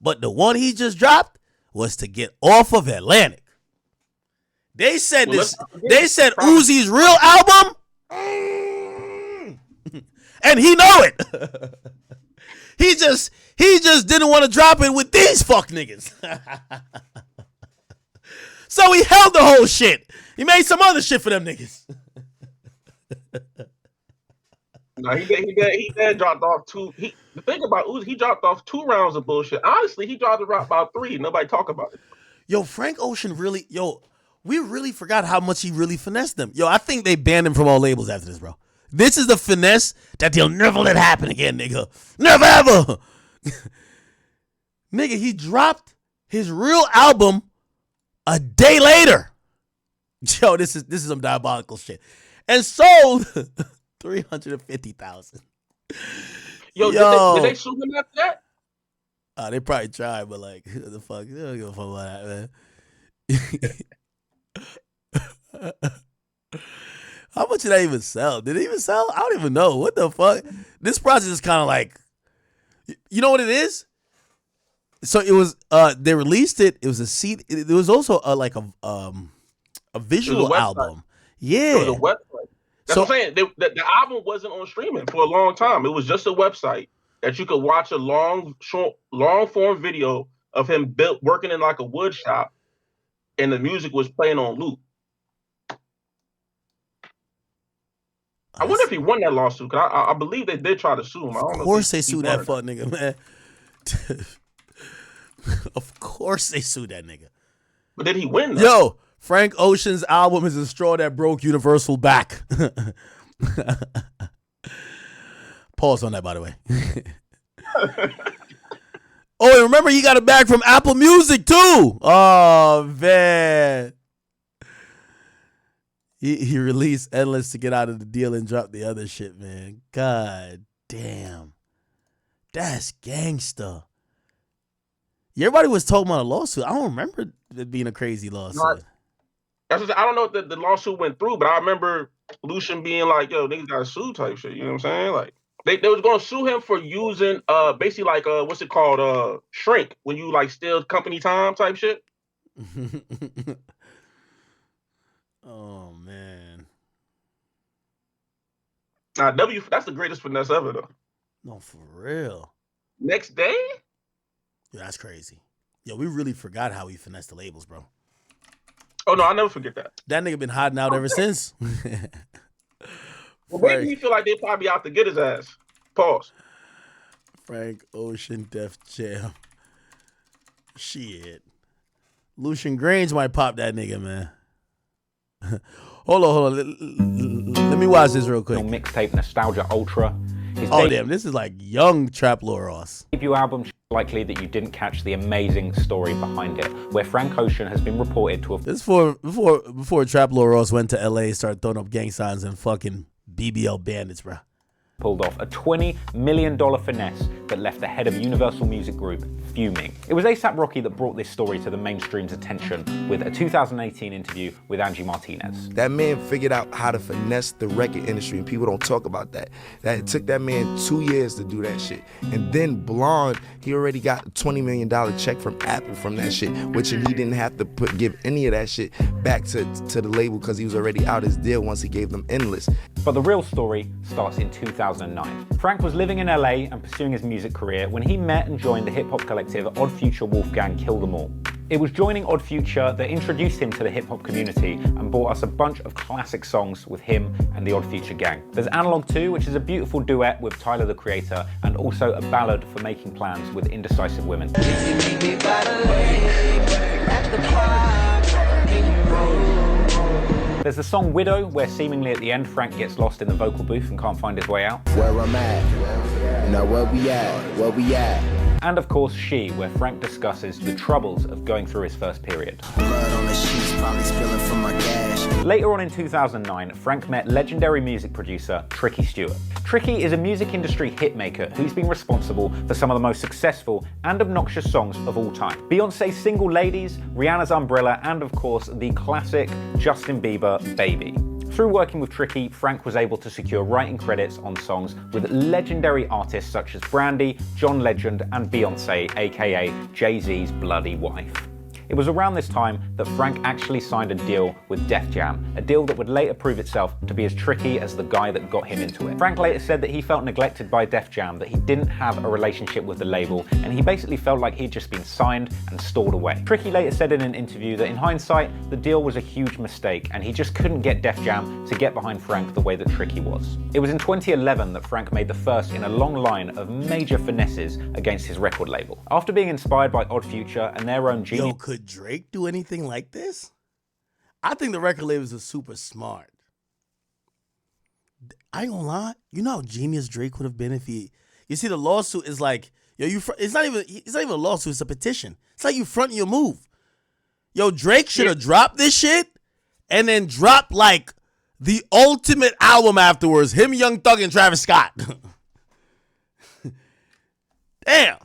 but the one he just dropped was to get off of Atlantic. They said Uzi's real album, and he know it. He just didn't want to drop it with these fuck niggas. So he held the whole shit. He made some other shit for them niggas. No, he dropped off two. The thing about Uzi, he dropped off 2 rounds of bullshit. Honestly, he dropped about 3. Nobody talk about it. Yo, Frank Ocean really, we really forgot how much he really finessed them. Yo, I think they banned him from all labels after this, bro. This is the finesse that they'll never let happen again, nigga. Never ever. Nigga, he dropped his real album a day later. Yo, this is some diabolical shit. And sold 350,000. Yo, did they sue him after that? They probably tried, but like, what the fuck? They don't give a fuck about that, man. How much did that even sell? Did it even sell? I don't even know. What the fuck? This project is kind of like, you know what it is? So it was. They released it. It was a CD. It was also like a visual album. Yeah. It was a website. That's what I'm saying. The album wasn't on streaming for a long time. It was just a website that you could watch a long form video of him working in like a wood shop, and the music was playing on loop. I wonder if he won that lawsuit. Cause I believe they did try to sue him. I don't know. Of course they sued that fuck nigga, man. Of course they sued that nigga. But did he win though? Yo, Frank Ocean's album is a straw that broke Universal back. Pause on that, by the way. Oh, and remember he got it back from Apple Music too. Oh man. He released Endless to get out of the deal and dropped the other shit, man. God damn. That's gangsta. Everybody was talking about a lawsuit. I don't remember it being a crazy lawsuit. I don't know if the lawsuit went through, but I remember Lucian being like, yo, niggas got to sue type shit. You know what I'm saying? Like, they was going to sue him for using, basically like, what's it called? Shrink, when you like steal company time type shit. Oh, man. Nah, that's the greatest finesse ever, though. No, for real. Next day? Yeah, that's crazy. Yo, we really forgot how he finessed the labels, bro. Oh, no, I'll never forget that. That nigga been hiding out ever since. Well, maybe he feel like they probably out to get his ass. Pause. Frank Ocean Def Jam. Shit. Lucian Grange might pop that nigga, man. Hold on. Let me watch this real quick. Mixtape Nostalgia Ultra. Oh damn, this is like young Trap Lord Ross. Debut album, likely that you didn't catch the amazing story behind it, where Frank Ocean has been reported to have. This before Trap Lord Ross went to LA, started throwing up gang signs and fucking BBL bandits, bro. Pulled off a $20 million finesse that left the head of Universal Music Group fuming. It was A$AP Rocky that brought this story to the mainstream's attention with a 2018 interview with Angie Martinez. That man figured out how to finesse the record industry, and people don't talk about that. That it took that man 2 years to do that shit. And then Blonde, he already got a $20 million check from Apple from that shit, which he didn't have to give any of that shit back to the label because he was already out his deal once he gave them Endless. But the real story starts in 2009. Frank was living in LA and pursuing his music career when he met and joined the hip-hop collective Odd Future Wolfgang Kill Them All. It was joining Odd Future that introduced him to the hip-hop community and brought us a bunch of classic songs with him and the Odd Future gang. There's Analog 2, which is a beautiful duet with Tyler the Creator, and also a ballad for making plans with indecisive women. There's the song Widow, where seemingly at the end Frank gets lost in the vocal booth and can't find his way out. Where I'm at, now where we at. And of course She, where Frank discusses the troubles of going through his first period. Blood on the sheets, probably spilling from my gash. Later on in 2009, Frank met legendary music producer Tricky Stewart. Tricky is a music industry hitmaker who's been responsible for some of the most successful and obnoxious songs of all time. Beyoncé's Single Ladies, Rihanna's Umbrella, and of course the classic Justin Bieber Baby. Through working with Tricky, Frank was able to secure writing credits on songs with legendary artists such as Brandy, John Legend, and Beyoncé, aka Jay-Z's bloody wife. It was around this time that Frank actually signed a deal with Def Jam, a deal that would later prove itself to be as tricky as the guy that got him into it. Frank later said that he felt neglected by Def Jam, that he didn't have a relationship with the label, and he basically felt like he'd just been signed and stored away. Tricky later said in an interview that in hindsight, the deal was a huge mistake, and he just couldn't get Def Jam to get behind Frank the way that Tricky was. It was in 2011 that Frank made the first in a long line of major finesses against his record label. After being inspired by Odd Future and their own genius... Yo, could Drake do anything like this? I think the record labels are super smart. I ain't gonna lie. You know how genius Drake would have been if he... You see, the lawsuit is like... Yo, it's not even a lawsuit. It's a petition. It's like you fronting your move. Yo, Drake should have dropped this shit and then drop like the ultimate album afterwards. Him, Young Thug, and Travis Scott. Damn.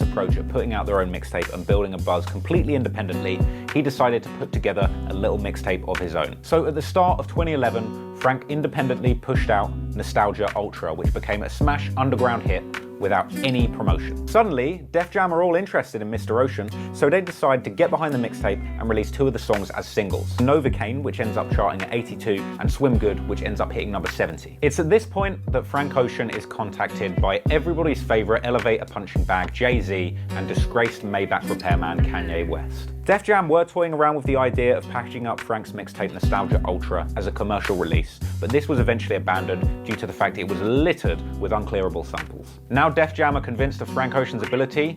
Approach at putting out their own mixtape and building a buzz completely independently, he decided to put together a little mixtape of his own. So at the start of 2011, Frank independently pushed out Nostalgia Ultra, which became a smash underground hit without any promotion. Suddenly, Def Jam are all interested in Mr. Ocean, so they decide to get behind the mixtape and release 2 of the songs as singles. Novocaine, which ends up charting at 82, and Swim Good, which ends up hitting number 70. It's at this point that Frank Ocean is contacted by everybody's favorite elevator punching bag, Jay-Z, and disgraced Maybach repairman, Kanye West. Def Jam were toying around with the idea of packaging up Frank's mixtape Nostalgia Ultra as a commercial release, but this was eventually abandoned due to the fact it was littered with unclearable samples. Now Def Jam are convinced of Frank Ocean's ability,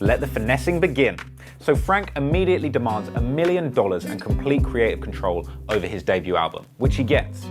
let the finessing begin. So Frank immediately demands $1 million and complete creative control over his debut album, which he gets.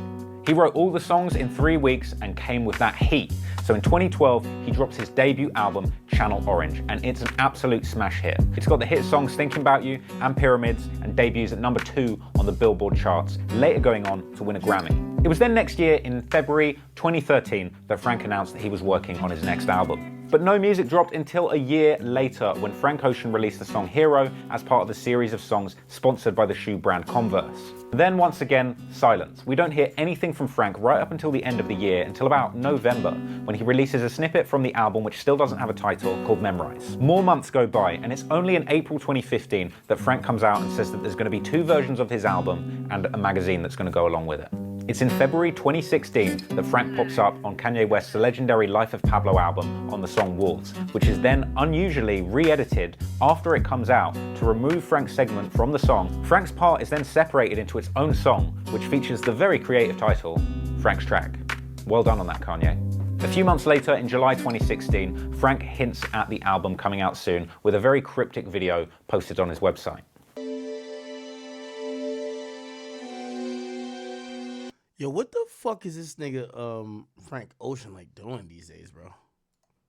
He wrote all the songs in 3 weeks and came with that heat. So in 2012, he drops his debut album, Channel Orange, and it's an absolute smash hit. It's got the hit songs Thinking About You and Pyramids, and debuts at number 2 on the Billboard charts, later going on to win a Grammy. It was then next year, in February 2013, that Frank announced that he was working on his next album. But no music dropped until a year later, when Frank Ocean released the song Hero as part of the series of songs sponsored by the shoe brand Converse. Then once again, silence. We don't hear anything from Frank right up until the end of the year, until about November, when he releases a snippet from the album which still doesn't have a title, called Memorize. More months go by, and it's only in April 2015 that Frank comes out and says that there's going to be 2 versions of his album and a magazine that's going to go along with it. It's in February 2016 that Frank pops up on Kanye West's legendary Life of Pablo album on the song Wolves, which is then unusually re-edited after it comes out to remove Frank's segment from the song. Frank's part is then separated into its own song, which features the very creative title, Frank's Track. Well done on that, Kanye. A few months later, in July 2016, Frank hints at the album coming out soon with a very cryptic video posted on his website. Yo, what the fuck is this nigga Frank Ocean like doing these days, bro?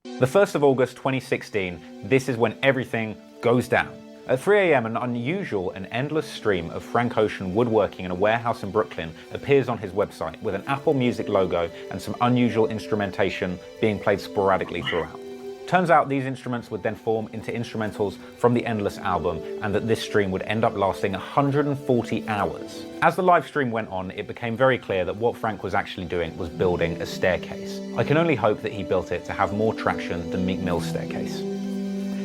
The 1st of August 2016, this is when everything goes down. At 3 a.m, an unusual and endless stream of Frank Ocean woodworking in a warehouse in Brooklyn appears on his website with an Apple Music logo and some unusual instrumentation being played sporadically throughout. Turns out these instruments would then form into instrumentals from the Endless album, and that this stream would end up lasting 140 hours. As the live stream went on, it became very clear that what Frank was actually doing was building a staircase. I can only hope that he built it to have more traction than Meek Mill's staircase.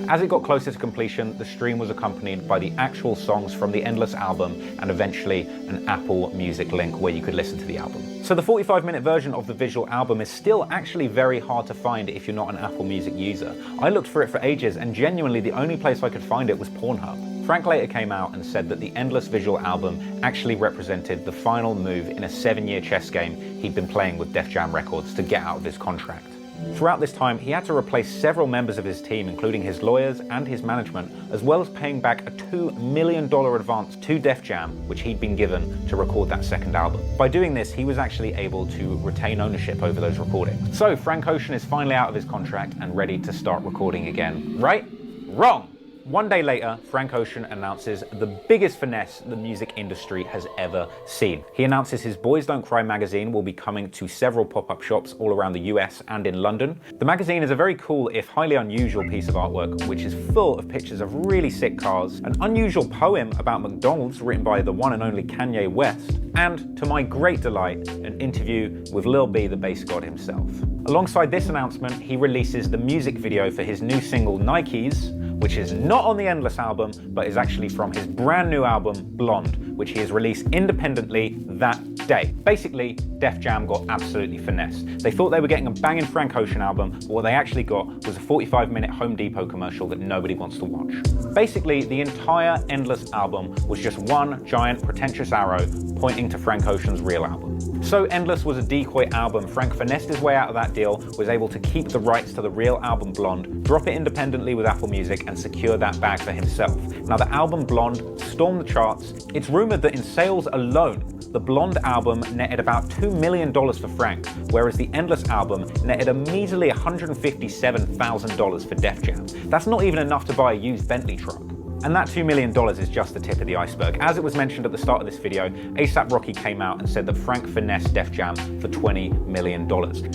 As it got closer to completion, the stream was accompanied by the actual songs from the Endless album and eventually an Apple Music link where you could listen to the album. So the 45-minute version of the visual album is still actually very hard to find if you're not an Apple Music user. I looked for it for ages, and genuinely the only place I could find it was Pornhub. Frank later came out and said that the Endless visual album actually represented the final move in a 7-year chess game he'd been playing with Def Jam Records to get out of his contract. Throughout this time, he had to replace several members of his team, including his lawyers and his management, as well as paying back a $2 million advance to Def Jam, which he'd been given to record that second album. By doing this, he was actually able to retain ownership over those recordings. So Frank Ocean is finally out of his contract and ready to start recording again. Right? Wrong! One day later, Frank Ocean announces the biggest finesse the music industry has ever seen. He announces his Boys Don't Cry magazine will be coming to several pop-up shops all around the US and in London. The magazine is a very cool, if highly unusual, piece of artwork, which is full of pictures of really sick cars, an unusual poem about McDonald's written by the one and only Kanye West, and, to my great delight, an interview with Lil B, the bass god himself. Alongside this announcement, he releases the music video for his new single, Nikes, which is not on the Endless album, but is actually from his brand new album, Blonde, which he has released independently that day. Basically, Def Jam got absolutely finessed. They thought they were getting a banging Frank Ocean album, but what they actually got was a 45-minute Home Depot commercial that nobody wants to watch. Basically, the entire Endless album was just one giant pretentious arrow pointing to Frank Ocean's real album. So Endless was a decoy album. Frank finessed his way out of that deal, was able to keep the rights to the real album Blonde, drop it independently with Apple Music, and secure that bag for himself. Now, the album Blonde stormed the charts. It's rumored that in sales alone, the Blonde album netted about $2 million for Frank, whereas the Endless album netted a measly $157,000 for Def Jam. That's not even enough to buy a used Bentley truck. And that $2 million is just the tip of the iceberg. As it was mentioned at the start of this video, A$AP Rocky came out and said that Frank finessed Def Jam for $20 million.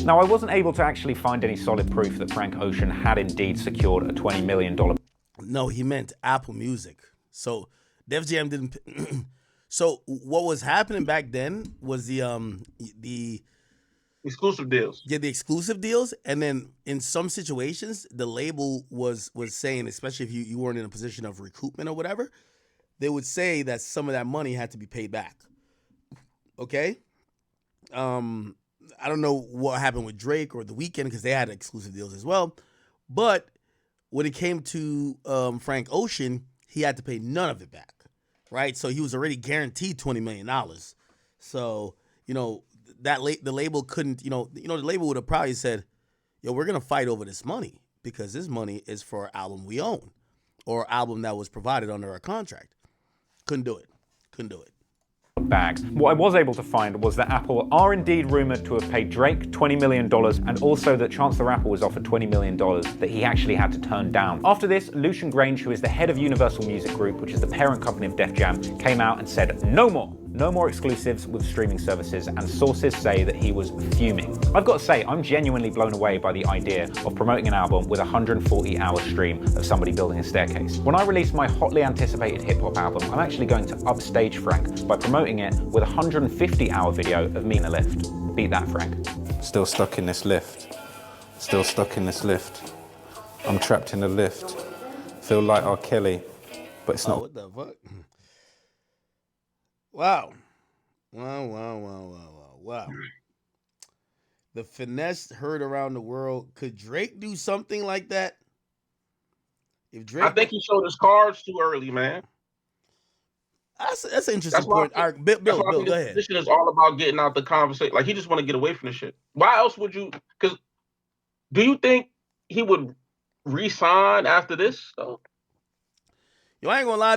Now, I wasn't able to actually find any solid proof that Frank Ocean had indeed secured a $20 million. No, he meant Apple Music. So Def Jam didn't. So what was happening back then was the exclusive deals. Yeah, the exclusive deals, and then in some situations, the label was saying, especially if you weren't in a position of recoupment or whatever, they would say that some of that money had to be paid back. Okay, I don't know what happened with Drake or The Weeknd because they had exclusive deals as well, but when it came to Frank Ocean, he had to pay none of it back, right? So he was already guaranteed $20 million. So the label couldn't, the label would have probably said, yo, we're going to fight over this money because this money is for an album we own or album that was provided under our contract. Couldn't do it. Bags. What I was able to find was that Apple are indeed rumored to have paid Drake $20 million and also that Chance the Rapper was offered $20 million that he actually had to turn down. After this, Lucian Grange, who is the head of Universal Music Group, which is the parent company of Def Jam, came out and said, no more exclusives with streaming services, and sources say that he was fuming. I've got to say, I'm genuinely blown away by the idea of promoting an album with a 140-hour stream of somebody building a staircase. When I release my hotly anticipated hip-hop album, I'm actually going to upstage Frank by promoting it with a 150-hour video of me in a lift. Beat that, Frank. Still stuck in this lift. I'm trapped in a lift. Feel like R. Kelly, but it's not. What the fuck? Wow. The finesse heard around the world. Could Drake do something like that? If Drake, I think he showed his cards too early, man. That's an interesting point. All right, Bill, go ahead. This shit is all about getting out the conversation. Like, he just want to get away from the shit. Why else would you? Because do you think he would re-sign after this? Yo, I ain't gonna lie.